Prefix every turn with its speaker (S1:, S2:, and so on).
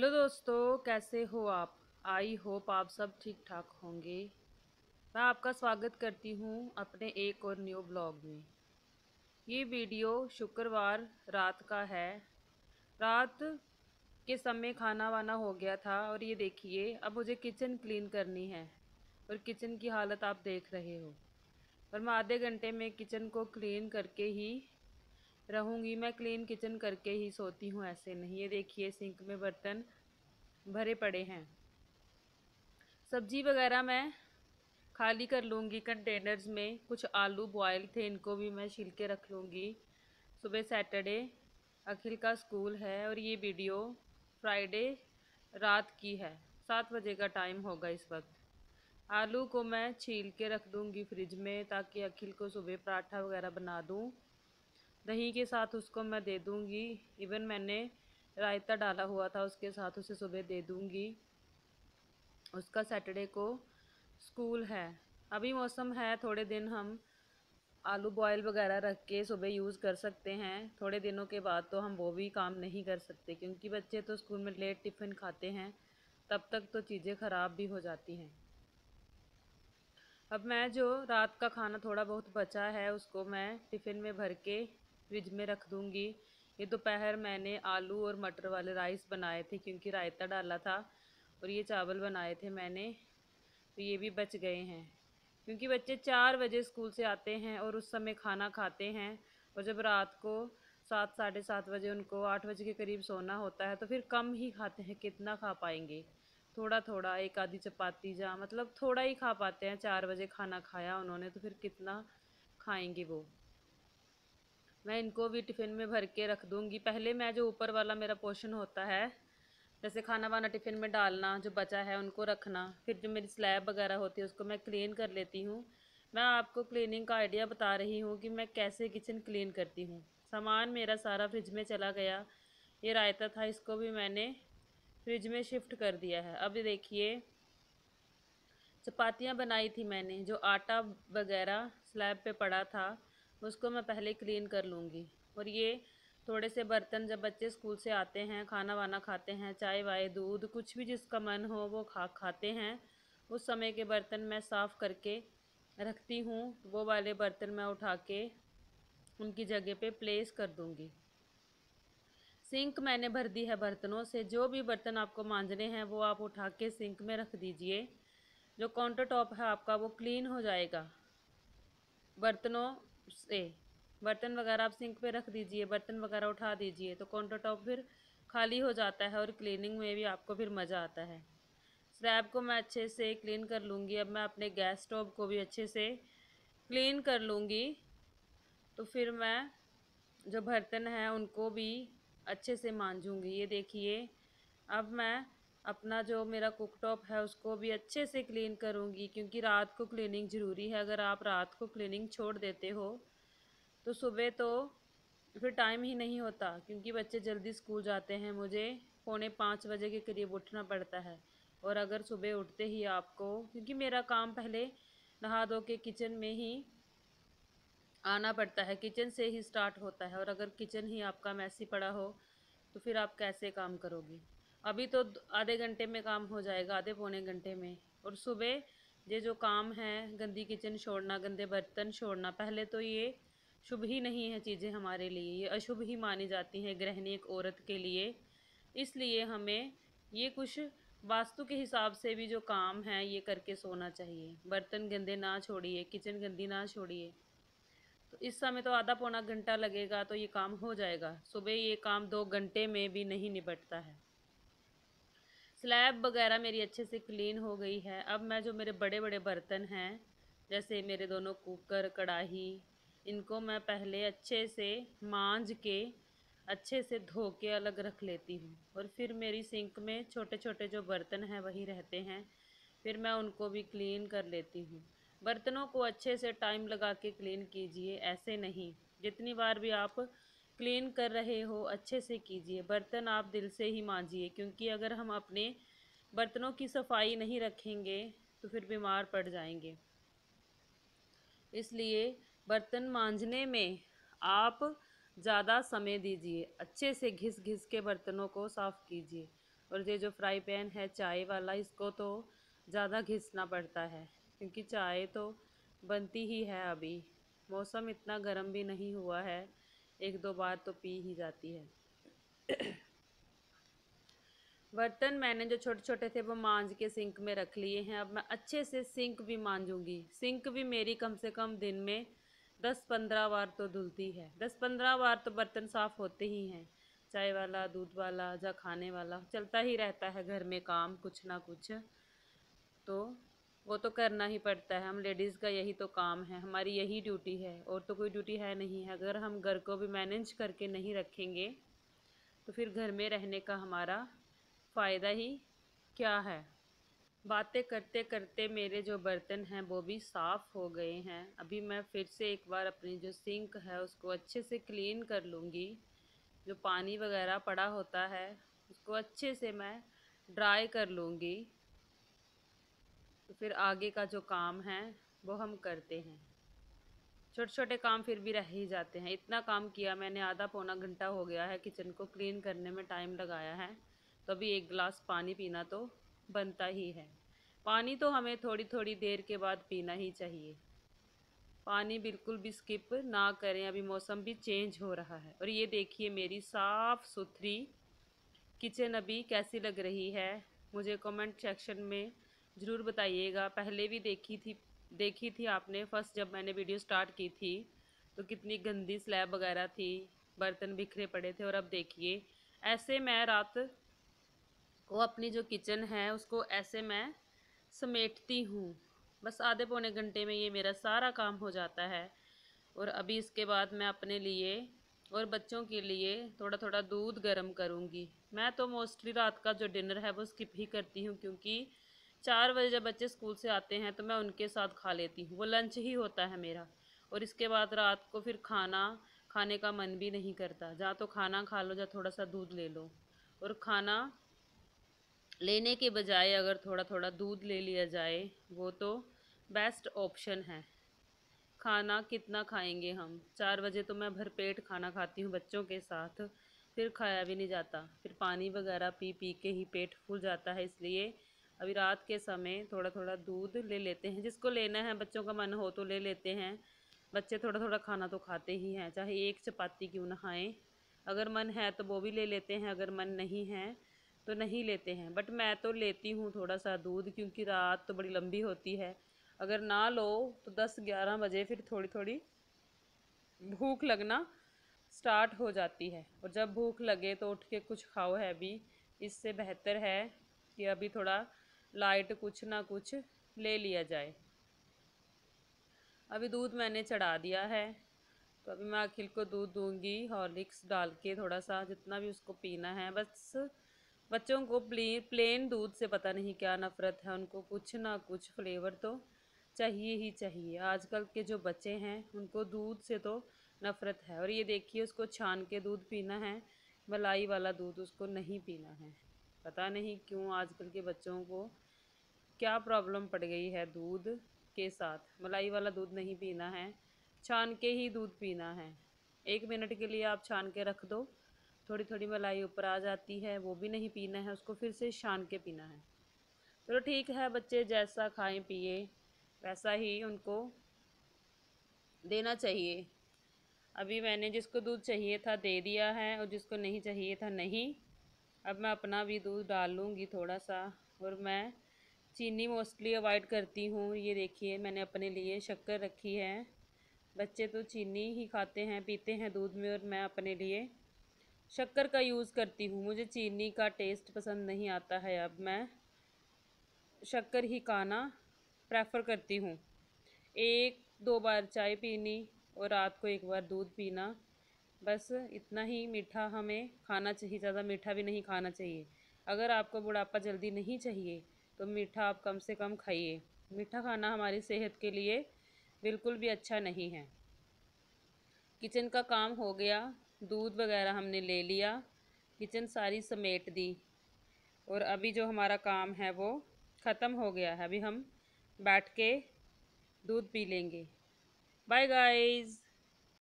S1: Hello दोस्तों, कैसे हो आप। आई होप आप सब ठीक ठाक होंगे। मैं आपका स्वागत करती हूँ अपने एक और न्यू ब्लॉग में। ये वीडियो शुक्रवार रात का है। रात के समय खाना वाना हो गया था और ये देखिए अब मुझे किचन क्लीन करनी है। और किचन की हालत आप देख रहे हो। और मैं आधे घंटे में किचन को क्लीन करके ही रहूँगी। मैं क्लीन किचन करके ही सोती हूँ, ऐसे नहीं। ये देखिए सिंक में बर्तन भरे पड़े हैं। सब्जी वगैरह मैं खाली कर लूँगी कंटेनर्स में। कुछ आलू बॉयल थे, इनको भी मैं छील के रख लूँगी। सुबह सैटरडे अखिल का स्कूल है और ये वीडियो फ्राइडे रात की है। 7 बजे का टाइम होगा इस वक्त। आलू को मैं छील के रख दूँगी फ्रिज में, ताकि अखिल को सुबह पराठा वगैरह बना दूँ। दही के साथ उसको मैं दे दूँगी। इवन मैंने रायता डाला हुआ था, उसके साथ उसे सुबह दे दूँगी। उसका सैटरडे को स्कूल है। अभी मौसम है, थोड़े दिन हम आलू बॉयल वगैरह रख के सुबह यूज़ कर सकते हैं। थोड़े दिनों के बाद तो हम वो भी काम नहीं कर सकते, क्योंकि बच्चे तो स्कूल में लेट टिफ़िन खाते हैं। तब तक तो चीज़ें ख़राब भी हो जाती हैं। अब मैं जो रात का खाना थोड़ा बहुत बचा है उसको मैं टिफ़िन में भर के फ्रिज में रख दूँगी। ये दोपहर मैंने आलू और मटर वाले राइस बनाए थे, क्योंकि रायता डाला था। और ये चावल बनाए थे मैंने, तो ये भी बच गए हैं। क्योंकि बच्चे 4 बजे स्कूल से आते हैं और उस समय खाना खाते हैं। और जब रात को 7 साढ़े 7 बजे उनको 8 बजे के करीब सोना होता है, तो फिर कम ही खाते हैं। कितना खा पाएंगे। थोड़ा थोड़ा एक आधी चपाती, जा मतलब थोड़ा ही खा पाते हैं। 4 बजे खाना खाया उन्होंने तो फिर कितना खाएंगे वो। मैं इनको भी टिफ़िन में भर के रख दूँगी। पहले मैं जो ऊपर वाला मेरा पोर्शन होता है, जैसे खाना वाना टिफ़िन में डालना, जो बचा है उनको रखना, फिर जो मेरी स्लैब वगैरह होती है उसको मैं क्लीन कर लेती हूँ। मैं आपको क्लीनिंग का आइडिया बता रही हूँ कि मैं कैसे किचन क्लीन करती हूँ। सामान मेरा सारा फ्रिज में चला गया। ये रायता था, इसको भी मैंने फ्रिज में शिफ्ट कर दिया है। अब देखिए चपातियाँ बनाई थी मैंने, जो आटा वगैरह स्लैब पे पड़ा था उसको मैं पहले क्लीन कर लूँगी। और ये थोड़े से बर्तन, जब बच्चे स्कूल से आते हैं खाना वाना खाते हैं, चाय वाय दूध कुछ भी जिसका मन हो वो खाते हैं, उस समय के बर्तन मैं साफ़ करके रखती हूँ। वो वाले बर्तन मैं उठा के उनकी जगह पे प्लेस कर दूँगी। सिंक मैंने भर दी है बर्तनों से। जो भी बर्तन आपको मांजने हैं वो आप उठा के सिंक में रख दीजिए। जो काउंटर टॉप है आपका वो क्लीन हो जाएगा बर्तनों से। बर्तन वगैरह आप सिंक पे रख दीजिए, बर्तन वगैरह उठा दीजिए, तो काउंटर टॉप फिर खाली हो जाता है और क्लीनिंग में भी आपको फिर मज़ा आता है। स्लैब को मैं अच्छे से क्लीन कर लूँगी। अब मैं अपने गैस स्टोव को भी अच्छे से क्लीन कर लूँगी। तो फिर मैं जो बर्तन हैं उनको भी अच्छे से मांजूँगी। ये देखिए अब मैं अपना जो मेरा कुकटॉप है उसको भी अच्छे से क्लीन करूँगी, क्योंकि रात को क्लीनिंग ज़रूरी है। अगर आप रात को क्लीनिंग छोड़ देते हो तो सुबह तो फिर टाइम ही नहीं होता, क्योंकि बच्चे जल्दी स्कूल जाते हैं। मुझे 4:45 बजे के करीब उठना पड़ता है। और अगर सुबह उठते ही आपको, क्योंकि मेरा काम पहले नहा धो के किचन में ही आना पड़ता है, किचन से ही स्टार्ट होता है। और अगर किचन ही आपका मैसी पड़ा हो तो फिर आप कैसे काम करोगे। अभी तो आधे घंटे में काम हो जाएगा, आधे पौने घंटे में। और सुबह ये जो काम है, गंदी किचन छोड़ना, गंदे बर्तन छोड़ना, पहले तो ये शुभ ही नहीं है चीज़ें हमारे लिए, ये अशुभ ही मानी जाती हैं गृहिणी एक औरत के लिए। इसलिए हमें ये कुछ वास्तु के हिसाब से भी जो काम है ये करके सोना चाहिए। बर्तन गंदे ना छोड़िए, किचन गंदी ना छोड़िए। तो इस समय तो आधा पौना घंटा लगेगा तो ये काम हो जाएगा। सुबह ये काम 2 घंटे में भी नहीं निपटता है। स्लैब वगैरह मेरी अच्छे से क्लीन हो गई है। अब मैं जो मेरे बड़े बड़े बर्तन हैं, जैसे मेरे दोनों कुकर कढ़ाई, इनको मैं पहले अच्छे से मांज के अच्छे से धो के अलग रख लेती हूँ। और फिर मेरी सिंक में छोटे छोटे जो बर्तन हैं वही रहते हैं, फिर मैं उनको भी क्लीन कर लेती हूँ। बर्तनों को अच्छे से टाइम लगा के क्लीन कीजिए, ऐसे नहीं। जितनी बार भी आप क्लीन कर रहे हो अच्छे से कीजिए। बर्तन आप दिल से ही मांजिए, क्योंकि अगर हम अपने बर्तनों की सफाई नहीं रखेंगे तो फिर बीमार पड़ जाएंगे। इसलिए बर्तन मांजने में आप ज़्यादा समय दीजिए, अच्छे से घिस घिस के बर्तनों को साफ़ कीजिए। और ये जो फ्राई पैन है चाय वाला, इसको तो ज़्यादा घिसना पड़ता है क्योंकि चाय तो बनती ही है। अभी मौसम इतना गर्म भी नहीं हुआ है, एक दो बार तो पी ही जाती है। बर्तन मैंने जो छोटे छोटे थे वो मांज के सिंक में रख लिए हैं। अब मैं अच्छे से सिंक भी मांजूंगी। सिंक भी मेरी कम से कम दिन में 10-15 बार तो धुलती है। 10-15 बार तो बर्तन साफ़ होते ही हैं। चाय वाला, दूध वाला, या खाने वाला, चलता ही रहता है घर में काम कुछ ना कुछ, तो वो तो करना ही पड़ता है। हम लेडीज़ का यही तो काम है, हमारी यही ड्यूटी है, और तो कोई ड्यूटी है नहीं है। अगर हम घर को भी मैनेज करके नहीं रखेंगे तो फिर घर में रहने का हमारा फ़ायदा ही क्या है। बातें करते करते मेरे जो बर्तन हैं वो भी साफ़ हो गए हैं। अभी मैं फिर से एक बार अपनी जो सिंक है उसको अच्छे से क्लीन कर लूँगी। जो पानी वगैरह पड़ा होता है उसको अच्छे से मैं ड्राई कर लूँगी। तो फिर आगे का जो काम है वो हम करते हैं। छोटे छोटे काम फिर भी रह ही जाते हैं। इतना काम किया मैंने, आधा पौना घंटा हो गया है किचन को क्लीन करने में टाइम लगाया है, तो अभी एक गिलास पानी पीना तो बनता ही है। पानी तो हमें थोड़ी थोड़ी देर के बाद पीना ही चाहिए। पानी बिल्कुल भी स्किप ना करें। अभी मौसम भी चेंज हो रहा है। और ये देखिए मेरी साफ़ सुथरी किचन अभी कैसी लग रही है, मुझे कमेंट सेक्शन में ज़रूर बताइएगा। पहले भी देखी थी आपने, फर्स्ट जब मैंने वीडियो स्टार्ट की थी तो कितनी गंदी स्लैब वगैरह थी, बर्तन बिखरे पड़े थे। और अब देखिए ऐसे मैं रात को अपनी जो किचन है उसको ऐसे मैं समेटती हूँ। बस आधे पौने घंटे में ये मेरा सारा काम हो जाता है। और अभी इसके बाद मैं अपने लिए और बच्चों के लिए थोड़ा थोड़ा दूध गर्म करूँगी। मैं तो मोस्टली रात का जो डिनर है वो स्किप ही करती हूँ, क्योंकि 4 बजे जब बच्चे स्कूल से आते हैं तो मैं उनके साथ खा लेती हूँ, वो लंच ही होता है मेरा। और इसके बाद रात को फिर खाना खाने का मन भी नहीं करता। जा तो खाना खा लो, या थोड़ा सा दूध ले लो। और खाना लेने के बजाय अगर थोड़ा थोड़ा दूध ले लिया जाए वो तो बेस्ट ऑप्शन है। खाना कितना खाएंगे हम, 4 बजे तो मैं भरपेट खाना खाती हूँ बच्चों के साथ, फिर खाया भी नहीं जाता, फिर पानी वगैरह पी पी के ही पेट फूल जाता है। इसलिए अभी रात के समय थोड़ा थोड़ा दूध ले लेते हैं। जिसको लेना है, बच्चों का मन हो तो ले लेते हैं। बच्चे थोड़ा थोड़ा खाना तो खाते ही हैं, चाहे एक चपाती क्यों ना खाएं। अगर मन है तो वो भी ले लेते हैं, अगर मन नहीं है तो नहीं लेते हैं। बट मैं तो लेती हूँ थोड़ा सा दूध, क्योंकि रात तो बड़ी लंबी होती है। अगर ना लो तो 10-11 बजे फिर थोड़ी थोड़ी भूख लगना स्टार्ट हो जाती है। और जब भूख लगे तो उठ के कुछ खाओ हैवी। इससे बेहतर है कि अभी थोड़ा लाइट कुछ ना कुछ ले लिया जाए। अभी दूध मैंने चढ़ा दिया है, तो अभी मैं अखिल को दूध दूंगी हॉर्लिक्स डाल के, थोड़ा सा जितना भी उसको पीना है। बस बच्चों को प्लेन दूध से पता नहीं क्या नफ़रत है, उनको कुछ ना कुछ फ्लेवर तो चाहिए ही चाहिए। आजकल के जो बच्चे हैं उनको दूध से तो नफ़रत है। और ये देखिए उसको छान के दूध पीना है, मलाई वाला दूध उसको नहीं पीना है। पता नहीं क्यों आजकल के बच्चों को क्या प्रॉब्लम पड़ गई है दूध के साथ। मलाई वाला दूध नहीं पीना है, छान के ही दूध पीना है। 1 मिनट के लिए आप छान के रख दो, थोड़ी थोड़ी मलाई ऊपर आ जाती है, वो भी नहीं पीना है, उसको फिर से छान के पीना है। चलो ठीक है, बच्चे जैसा खाएं पिए वैसा ही उनको देना चाहिए। अभी मैंने जिसको दूध चाहिए था दे दिया है, और जिसको नहीं चाहिए था नहीं। अब मैं अपना भी दूध डाल लूँगी थोड़ा सा। और मैं चीनी मोस्टली अवॉइड करती हूँ। ये देखिए मैंने अपने लिए शक्कर रखी है। बच्चे तो चीनी ही खाते हैं पीते हैं दूध में, और मैं अपने लिए शक्कर का यूज़ करती हूँ। मुझे चीनी का टेस्ट पसंद नहीं आता है, अब मैं शक्कर ही खाना प्रेफर करती हूँ। 1-2 बार चाय पीनी और रात को 1 बार दूध पीना, बस इतना ही मीठा हमें खाना चाहिए। ज़्यादा मीठा भी नहीं खाना चाहिए। अगर आपको बुढ़ापा जल्दी नहीं चाहिए तो मीठा आप कम से कम खाइए। मीठा खाना हमारी सेहत के लिए बिल्कुल भी अच्छा नहीं है। किचन का काम हो गया, दूध वगैरह हमने ले लिया, किचन सारी समेट दी, और अभी जो हमारा काम है वो ख़त्म हो गया है। अभी हम बैठ के दूध पी लेंगे। Bye guys.